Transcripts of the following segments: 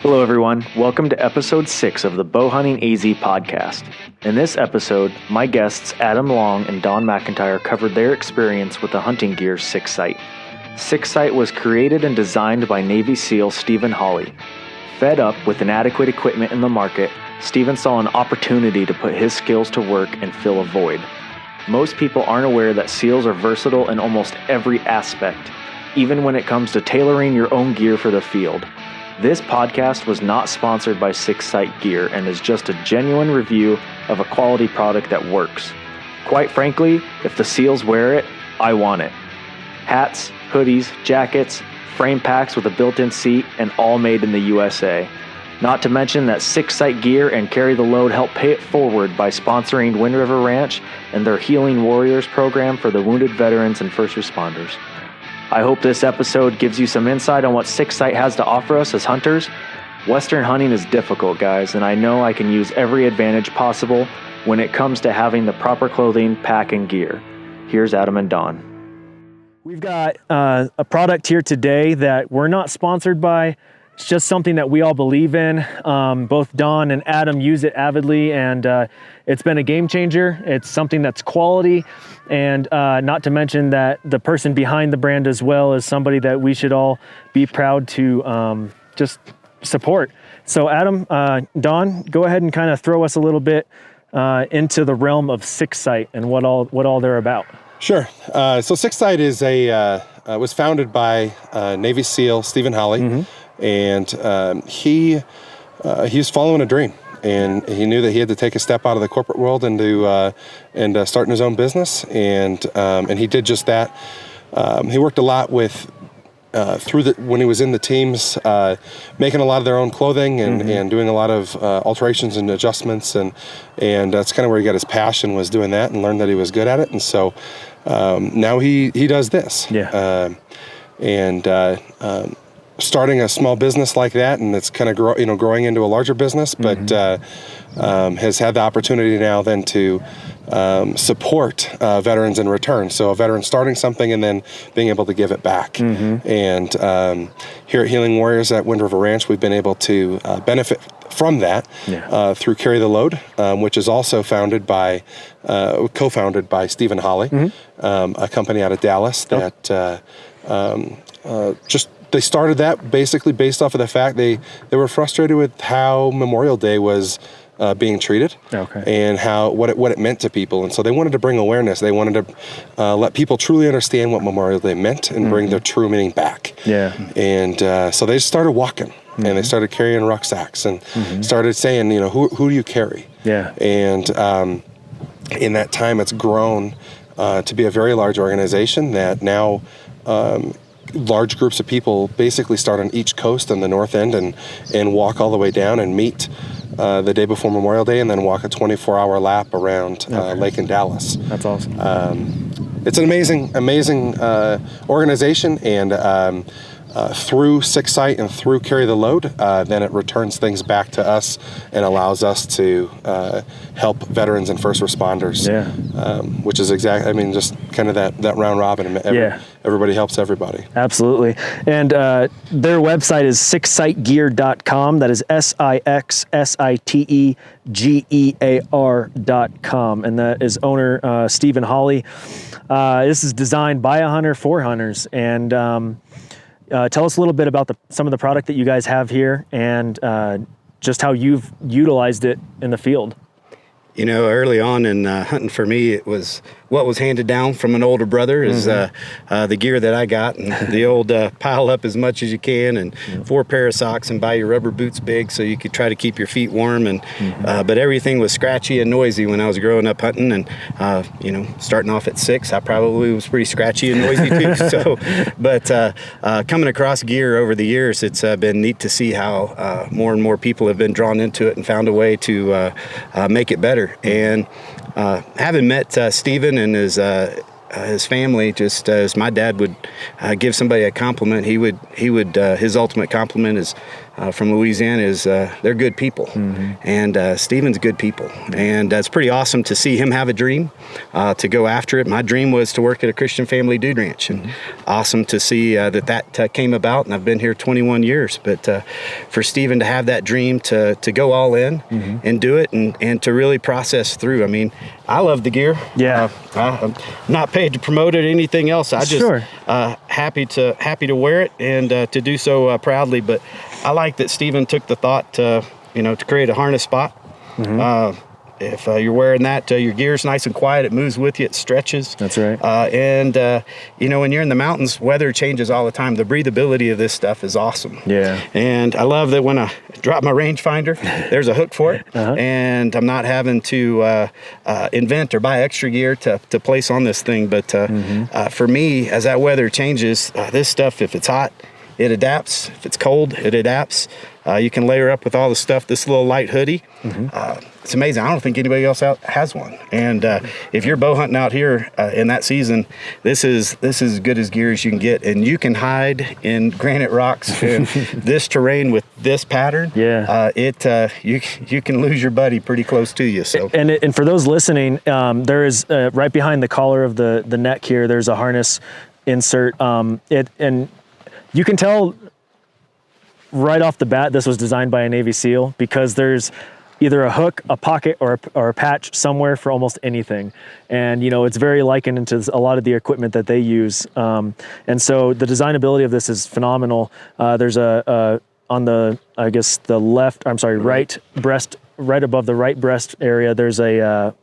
Hello everyone, welcome to episode 6 of the Bowhunting AZ podcast. In this episode, my guests Adam Long and Don McIntyre covered their experience with the hunting gear SIXSITE. SIXSITE was created and designed by Navy SEAL Stephen Holley. Fed up with inadequate equipment in the market, Stephen saw an opportunity to put his skills to work and fill a void. Most people aren't aware that SEALs are versatile in almost every aspect, even when it comes to tailoring your own gear for the field. This podcast was not sponsored by SIXSITE gear and is just a genuine review of a quality product that works. Quite frankly, if the SEALs wear it, I want it. Hats, hoodies, jackets, frame packs with a built-in seat, and all made in the USA. Not to mention that SIXSITE gear and Carry the Load help pay it forward by sponsoring Wind River Ranch and their Healing Warriors program for the wounded veterans and first responders. I hope this episode gives you some insight on what SIXSITE has to offer us as hunters. Western hunting is difficult, guys, and I know I can use every advantage possible when it comes to having the proper clothing, pack, and gear. Here's Adam and Don. We've got a product here today that we're not sponsored by. It's just something that we all believe in. Both Don and Adam use it avidly, and it's been a game changer. It's something that's quality, and not to mention that the person behind the brand as well is somebody that we should all be proud to just support. So Adam, Don, go ahead and kind of throw us a little bit into the realm of SIXSITE and what all they're about. Sure. So SIXSITE is was founded by Navy SEAL Stephen Holley. Mm-hmm. And he was following a dream, and he knew that he had to take a step out of the corporate world and starting his own business, and he did just that. He worked a lot with when he was in the teams, making a lot of their own clothing and, mm-hmm. and doing a lot of alterations and adjustments, and that's kind of where he got his passion, was doing that, and learned that he was good at it, and so now he does this. Yeah. Starting a small business like that, and it's kind of growing into a larger business, but mm-hmm. Has had the opportunity now then to support veterans in return. So a veteran starting something and then being able to give it back. Mm-hmm. And here at Healing Warriors at Wind River Ranch, we've been able to benefit from that through Carry the Load, which is also co-founded by Stephen Holley, mm-hmm. A company out of Dallas that they started that basically based off of the fact they were frustrated with how Memorial Day was being treated, and what it meant to people, and so they wanted to bring awareness. They wanted to let people truly understand what Memorial Day meant and mm-hmm. bring their true meaning back. Yeah, and so they started walking, mm-hmm. and they started carrying rucksacks and mm-hmm. started saying, who do you carry? Yeah, and in that time, it's grown to be a very large organization that now. Large groups of people basically start on each coast on the north end and walk all the way down and meet the day before Memorial Day, and then walk a 24-hour lap around Lake in Dallas. That's awesome. It's an amazing organization, and through SIXSITE and through Carry the Load, then it returns things back to us and allows us to help veterans and first responders, which is just kind of that round robin. Everybody helps everybody. Absolutely. And their website is SIXSITEgear.com. That is SIXSITEgear.com. And that is owner Stephen Holley. This is designed by a hunter for hunters. And tell us a little bit about some of the product that you guys have here, and just how you've utilized it in the field. Early on in hunting for me, it was what was handed down from an older brother is mm-hmm. The gear that I got, and the old pile up as much as you can, and 4 pair of socks, and buy your rubber boots big so you could try to keep your feet warm. And mm-hmm. But everything was scratchy and noisy when I was growing up hunting, and starting off at 6, I probably was pretty scratchy and noisy too. So, but coming across gear over the years, it's been neat to see how more and more people have been drawn into it and found a way to make it better. And having met Stephen and his family, just as my dad would give somebody a compliment, he would his ultimate compliment is from Louisiana is they're good people, and Stephen's good people, and it's pretty awesome to see him have a dream to go after it. My dream was to work at a Christian family dude ranch, and awesome to see that came about, and I've been here 21 years. But for Stephen to have that dream to go all in and do it, and to really process through. I mean, I love the gear. Yeah. I'm not paid to promote it or anything else. I just happy to wear it, and to do so proudly. But I like that Stephen took the thought to create a harness spot. If you're wearing that, your gear's nice and quiet. It moves with you. It stretches. That's right. And when you're in the mountains, weather changes all the time. The breathability of this stuff is awesome. Yeah. And I love that when I drop my rangefinder, there's a hook for it, and I'm not having to invent or buy extra gear to place on this thing. But for me, as that weather changes, this stuff, if it's hot, it adapts. If it's cold, it adapts. You can layer up with all the stuff. This little light hoodie, it's amazing. I don't think anybody else out has one. And if you're bow hunting out here in that season, this is as good as gear as you can get. And you can hide in granite rocks in this terrain with this pattern. Yeah. You can lose your buddy pretty close to you. So and for those listening, there is right behind the collar of the neck here, there's a harness insert. And you can tell right off the bat this was designed by a Navy SEAL, because there's either a hook, a pocket, or a patch somewhere for almost anything. And it's very likened into a lot of the equipment that they use. And so the designability of this is phenomenal. There's on the right breast, right above the right breast area, there's a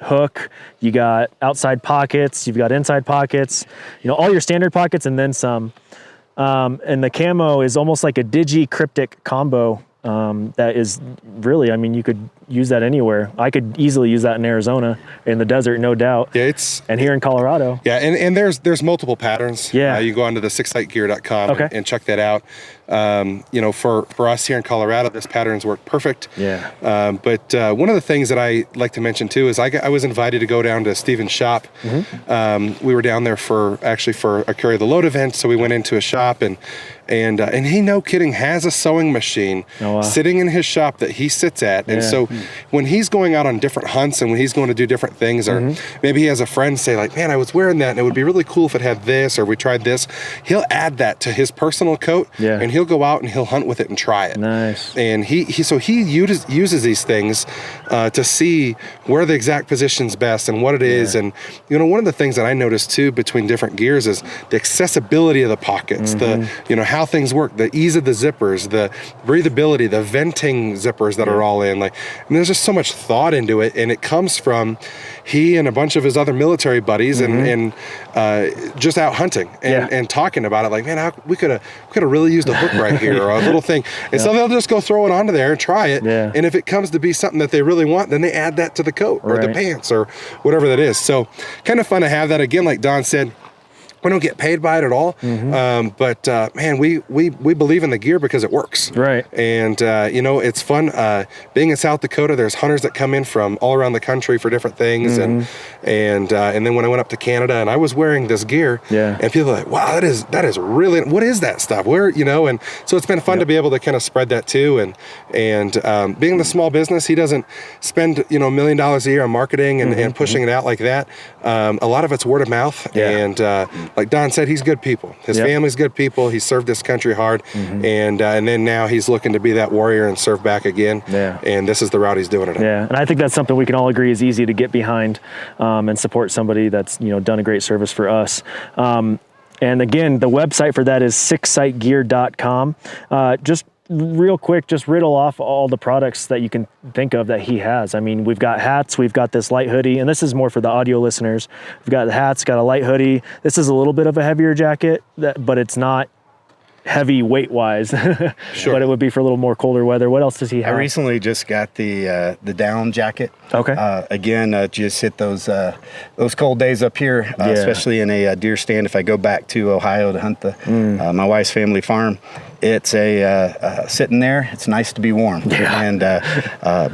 hook. You got outside pockets, you've got inside pockets, all your standard pockets and then some. And the camo is almost like a digi-cryptic combo that is really, you could use that anywhere. I could easily use that in Arizona, in the desert, no doubt. Yeah, and here in Colorado. Yeah, and there's multiple patterns. Yeah. You go onto the SIXSITEgear.com and check that out. For us here in Colorado, this pattern's worked perfect. Yeah. But one of the things that I like to mention too is I was invited to go down to Stephen's shop. We were down there for a Carry the Load event, so we went into a shop and he, no kidding, has a sewing machine sitting in his shop that he sits at. And so when he's going out on different hunts and when he's going to do different things, or maybe he has a friend say like, man, I was wearing that and it would be really cool if it had this, or we tried this, he'll add that to his personal coat and he'll go out and he'll hunt with it and try it. Nice. And he uses these things to see where the exact position's best and what it is. And one of the things that I noticed too between different gears is the accessibility of the pockets, the how things work, the ease of the zippers, the breathability, the venting zippers that are all in. There's just so much thought into it, and it comes from he and a bunch of his other military buddies and just out hunting and talking about it. Like, man, we could have really used a hook right here or a little thing. And so they'll just go throw it onto there and try it. Yeah. And if it comes to be something that they really want, then they add that to the coat or the pants or whatever that is. So kind of fun to have that. Again, like Don said, we don't get paid by it at all, but man, we believe in the gear because it works. Right. And it's fun being in South Dakota. There's hunters that come in from all around the country for different things, and then when I went up to Canada and I was wearing this gear, and people are like, wow, that is really, what is that stuff? Where and so it's been fun to be able to kind of spread that too. And being the small business, he doesn't spend $1 million a year on marketing and pushing it out like that. A lot of it's word of mouth and. Like Don said, he's good people. His family's good people. He served this country hard, and then now he's looking to be that warrior and serve back again. Yeah. And this is the route he's doing it in. Yeah, and I think that's something we can all agree is easy to get behind and support somebody that's done a great service for us. And again, the website for that is SIXSITEgear.com. Just real quick, just riddle off all the products that you can think of that he has. We've got hats, we've got this light hoodie, and this is more for the audio listeners. We've got the hats, got a light hoodie. This is a little bit of a heavier jacket, but it's not heavy weight wise. Sure. But it would be for a little more colder weather. What else does he have? I recently just got the down jacket. Okay. Again, just hit those cold days up here, especially in a deer stand. If I go back to Ohio to hunt my wife's family farm, it's sitting there. It's nice to be warm. Yeah. And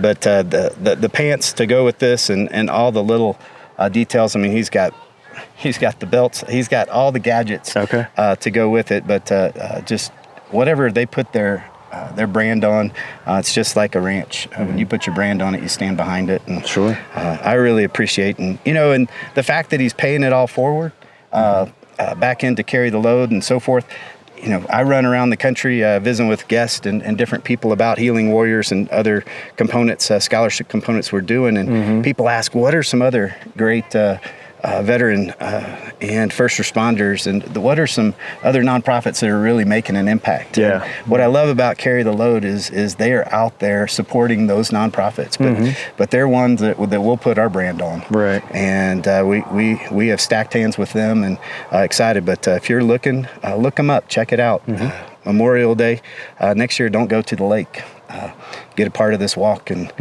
but the pants to go with this and all the little details. He's got the belts. He's got all the gadgets to go with it. But just whatever they put their their brand on. It's just like a ranch. When you put your brand on it, you stand behind it. And Sure. I really appreciate, and and the fact that he's paying it all forward, back in to carry the load and so forth. I run around the country visiting with guests and different people about Healing Warriors and other components, scholarship components we're doing. And people ask, what are some other great veteran and first responders, and what are some other nonprofits that are really making an impact? Yeah. And what I love about Carry the Load is they are out there supporting those nonprofits, but they're ones that we'll put our brand on. Right. And we have stacked hands with them and excited. But if you're looking, look them up, check it out. Memorial Day next year. Don't go to the lake. Get a part of this walk and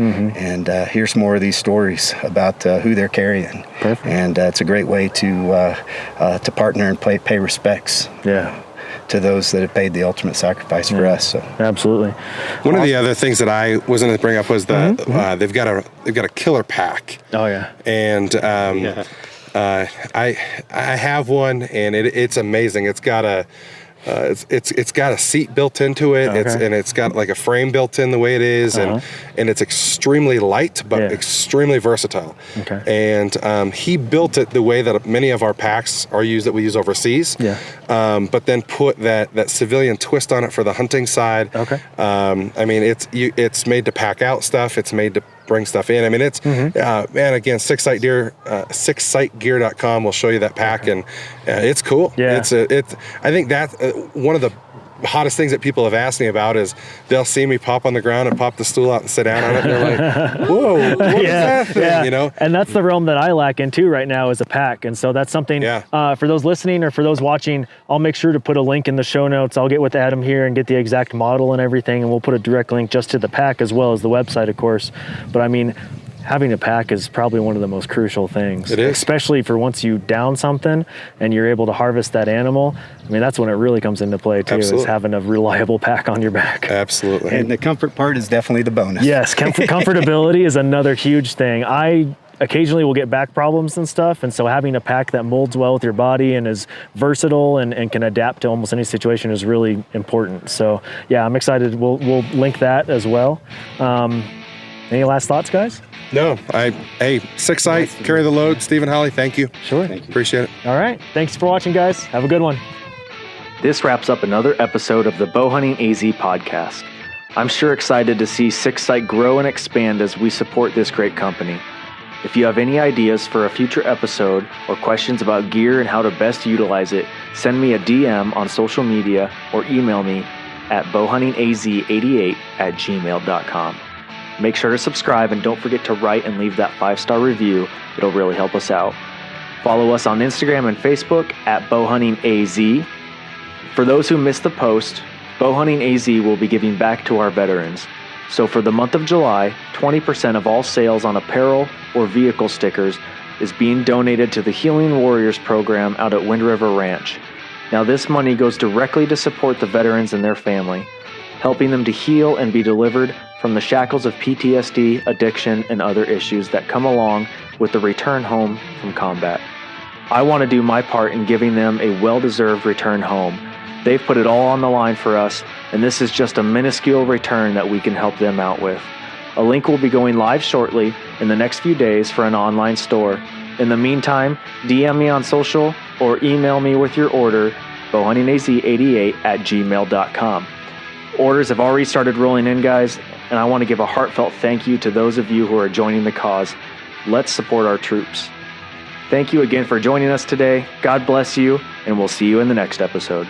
hear some more of these stories about who they're carrying. Perfect. And it's a great way to partner and pay respects. Yeah. To those that have paid the ultimate sacrifice for us. So absolutely. One of the other things that I was going to bring up was they've got a killer pack. Oh yeah. And I have one, and it's amazing. It's got a it's got a seat built into it. Okay. It's got like a frame built in the way it is, and it's extremely light but extremely versatile. Okay. And he built it the way that many of our packs are used that we use overseas. Yeah. But then put that civilian twist on it for the hunting side. Okay. I mean, it's made to pack out stuff. It's made to bring stuff in. I mean, it's and again, SIXSITEgear.com will show you that pack, and it's cool. Yeah. I think that's one of the hottest things that people have asked me about is they'll see me pop on the ground and pop the stool out and sit down on it, and they're like, whoa, what is that thing? Yeah. And that's the realm that I lack in too right now is a pack. And so that's something for those listening or for those watching, I'll make sure to put a link in the show notes. I'll get with Adam here and get the exact model and everything, and we'll put a direct link just to the pack as well as the website, of course. But I mean, having a pack is probably one of the most crucial things. It is. Especially for once you down something and you're able to harvest that animal. I mean, that's when it really comes into play too, is having a reliable pack on your back. Absolutely. And the comfort part is definitely the bonus. Yes, comfortability is another huge thing. I occasionally will get back problems and stuff, and so having a pack that molds well with your body and is versatile and can adapt to almost any situation is really important. So yeah, I'm excited. We'll link that as well. Any last thoughts, guys? No, SIXSITE, Carry the Load, Stephen, Holley, thank you. Sure. Thank you. Appreciate it. All right. Thanks for watching, guys. Have a good one. This wraps up another episode of the Bowhunting AZ podcast. I'm sure excited to see SIXSITE grow and expand as we support this great company. If you have any ideas for a future episode or questions about gear and how to best utilize it, send me a DM on social media or email me at bowhuntingaz88@gmail.com. Make sure to subscribe and don't forget to write and leave that 5-star review. It'll really help us out. Follow us on Instagram and Facebook at bowhuntingaz. For those who missed the post, Bowhunting AZ will be giving back to our veterans. So for the month of July, 20% of all sales on apparel or vehicle stickers is being donated to the Healing Warriors program out at Wind River Ranch. Now this money goes directly to support the veterans and their family, helping them to heal and be delivered from the shackles of PTSD, addiction, and other issues that come along with the return home from combat. I want to do my part in giving them a well-deserved return home. They've put it all on the line for us, and this is just a minuscule return that we can help them out with. A link will be going live shortly in the next few days for an online store. In the meantime, DM me on social or email me with your order, bowhuntingaz88@gmail.com. Orders have already started rolling in, guys, and I want to give a heartfelt thank you to those of you who are joining the cause. Let's support our troops. Thank you again for joining us today. God bless you, and we'll see you in the next episode.